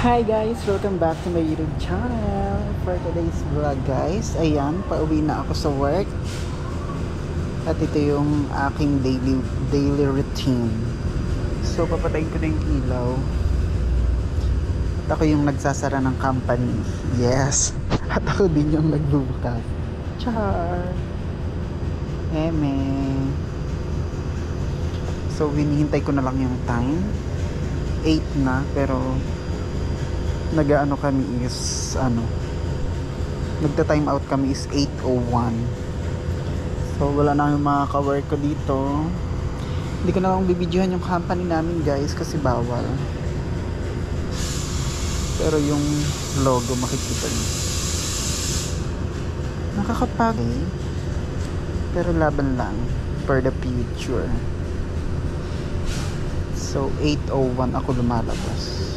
Hi guys! Welcome back to my YouTube channel. For today's vlog guys, ayan, pauwi na ako sa work. At ito yung aking daily routine. So papatayin ko na yung ilaw. At ako yung nagsasara ng company. Yes! At ako din yung nagbubukas. Char! Eme! So hinihintay ko na lang yung time. 8 na, pero nag-ano kami is nagta-time out kami is 8:01. So wala na yung mga ka-work ko dito. Hindi ko na lang bibidyohan yung company namin guys kasi bawal. Pero yung logo makikita niyo. Nakakapagay. Pero laban lang for the future. So 8:01 ako lumalabas.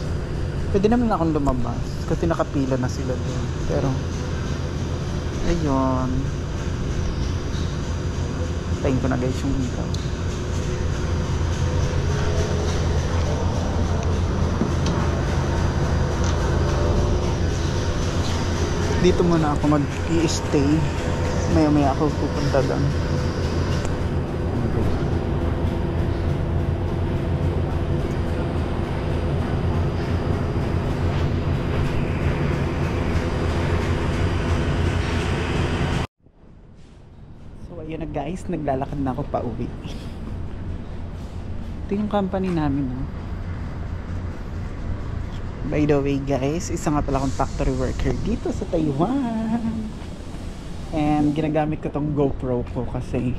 Pwede naman akong lumabas kasi nakapila na sila doon. Pero ayun, tayin ko na guys yung ilaw. Dito muna ako mag-i-stay. Maya ako pupunta doon. Ayun na guys, naglalakad na ako pa uwi. Ito yung company namin. By the way guys, isa nga pala akong factory worker dito sa Taiwan. And ginagamit ko tong GoPro ko kasi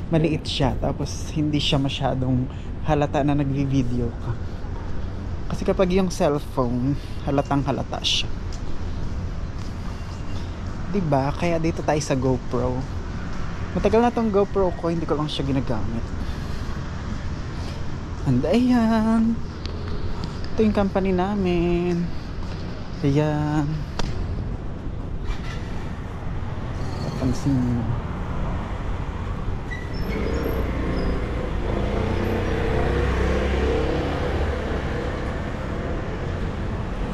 maliit siya. Tapos hindi siya masyadong halata na nagvi-video ka. Kasi kapag yung cellphone, halatang halata siya. Diba? Kaya dito tayo sa GoPro. Matagal na tong GoPro ko, hindi ko lang siya ginagamit. And ayan, ito yung company namin. Ayan, papansin nyo.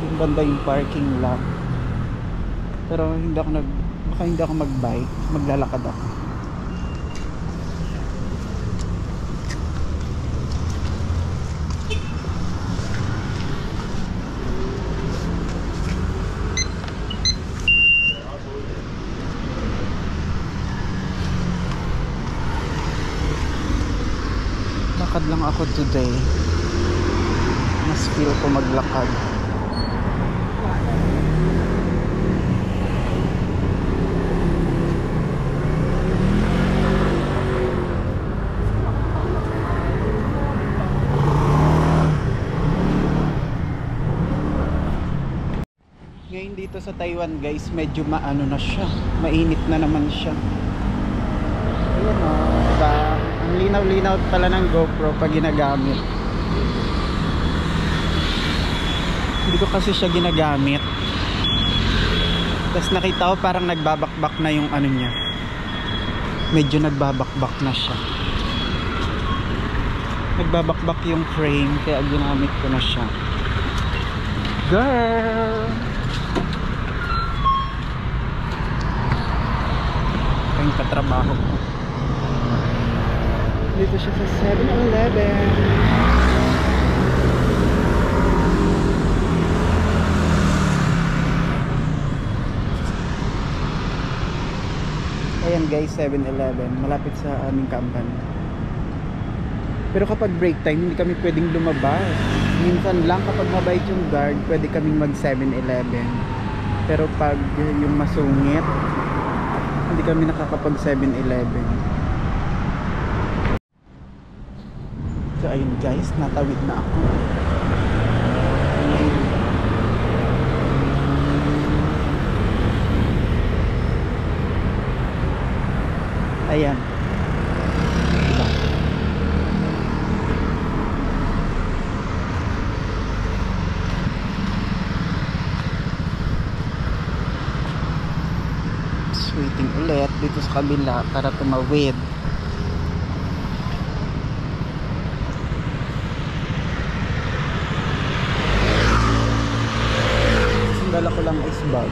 Yung banda yung parking lot. Pero baka hindi ako mag-bike, maglalakad ako. Lakad lang ako today. Mas feel ko maglakad. Ngayon dito sa Taiwan guys, medyo maano na siya. Mainit na naman siya. Ayan o, diba? Ang linaw-linaw pala ng GoPro pag ginagamit. Hindi ko kasi siya ginagamit. Tapos nakita ko parang nagbabakbak na yung ano niya. Medyo nagbabakbak na siya. Nagbabakbak yung frame kaya ginamit ko na siya. Girl! Ito yung katrabaho ko. Dito siya sa 7-Eleven. Ayan guys, 7-Eleven. Malapit sa aming company. Pero kapag break time, hindi kami pwedeng lumabas. Minsan lang kapag mabait yung guard, pwede kaming mag 7-Eleven. Pero pag yung masungit, hindi kami nakakapag 7-Eleven. So ayun guys, natawid na ako. Ayan. Diba? Waiting ulit dito sa kabila para tumawid. dala ko lang ice bag.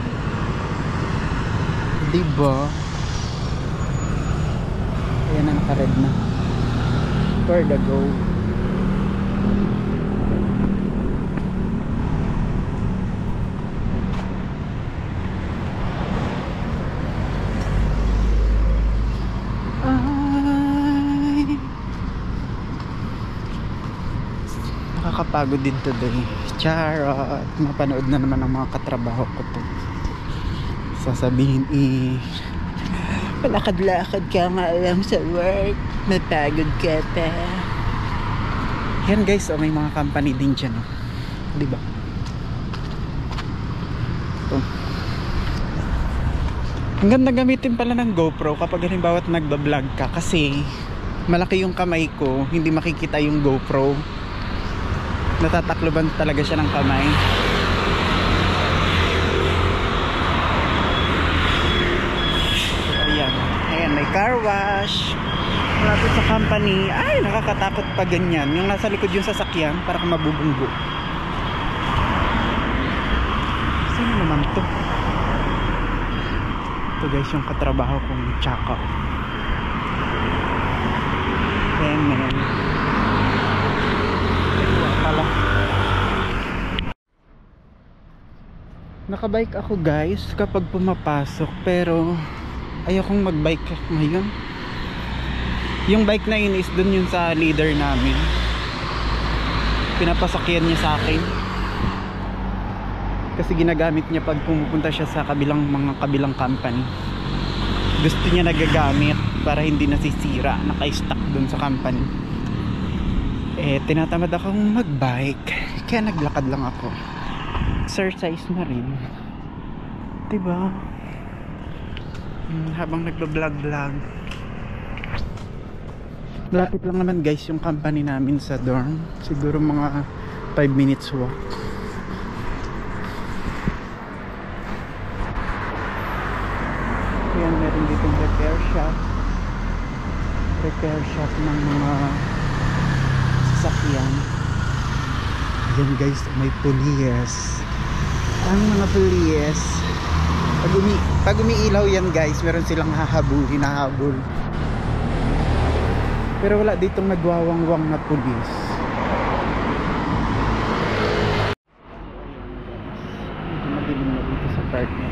Diba? Ayan na, naka-red na. For the go. Nakakapagod din today. Charot. Mapanood na naman ang mga katrabaho ko to. Sasabihin palakad-lakad ka nga lang sa work, napagod ka pa. Yan guys, may mga company din dyan, diba? Ito. Ang ganda gamitin pala ng GoPro kapag halimbawa nagbablog ka, kasi malaki yung kamay ko, hindi makikita yung GoPro. Natatakloban talaga siya ng kamay. Ayan, may car wash malapit sa company. Ay, nakakatakot pa ganyan. Yung nasa likod yung sasakyan, para kang mabubunggo. Sino naman to? Ito guys, yung katrabaho kong tsaka. Ayan. Ito pala. Nakabike ako guys kapag pumapasok, pero ayokong magbike ngayon. Yung bike na yun is dun yun sa leader namin, pinapasakyan niya sa akin kasi ginagamit niya pag pumupunta siya sa kabilang company. Gusto niya nagagamit para hindi nasisira, naka-stock dun sa company. Tinatamad akong magbike, kaya naglakad lang ako. Exercise na rin, diba? Habang nagbablog. Lapit lang naman guys yung company namin sa dorm. Siguro mga 5 minutes walk. Ayan, meron ditong repair shop ng mga sasakyan. Ayan guys, may pulis. Ang mga pulis, pag umiilaw yan guys, meron silang hinahabol. Pero wala ditong nagwawangwang na pulis. Medyo madilim na dito sa park na.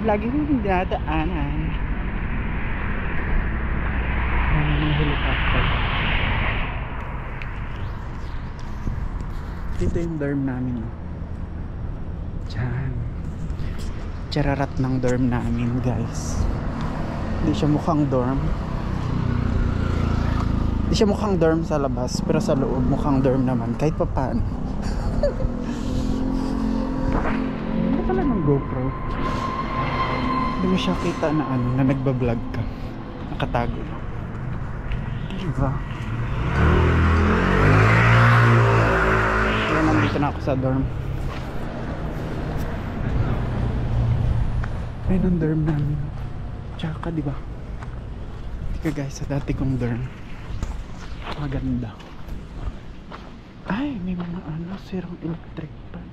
Lagi kong dinadaanan. Ang helicopter. Dito yung dorm namin. Diyan. Chararat ng dorm namin guys. Hindi siya mukhang dorm. Hindi siya mukhang dorm sa labas, pero sa loob mukhang dorm naman kahit pa paano. Ano pala ng GoPro? Hindi mo siya kita na na nagbablog ka. Nakatago. Diba? Kaya nandito na ako sa dorm. Ayun ang dorm namin. Tsaka diba? Tika guys, sa dati kong dorm, maganda. Ay, may mga sirang electric pan.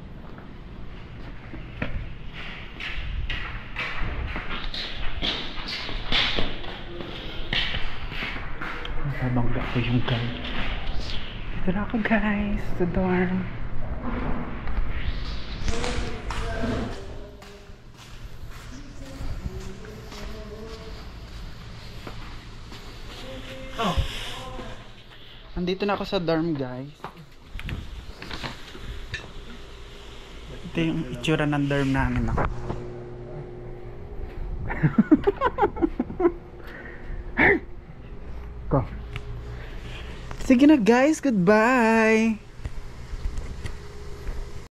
Nabangga ko yung guard. Ito na ako guys, sa dorm. Nandito na ako sa dorm guys. Ito yung itsura ng dorm namin ako. Sige na guys, goodbye.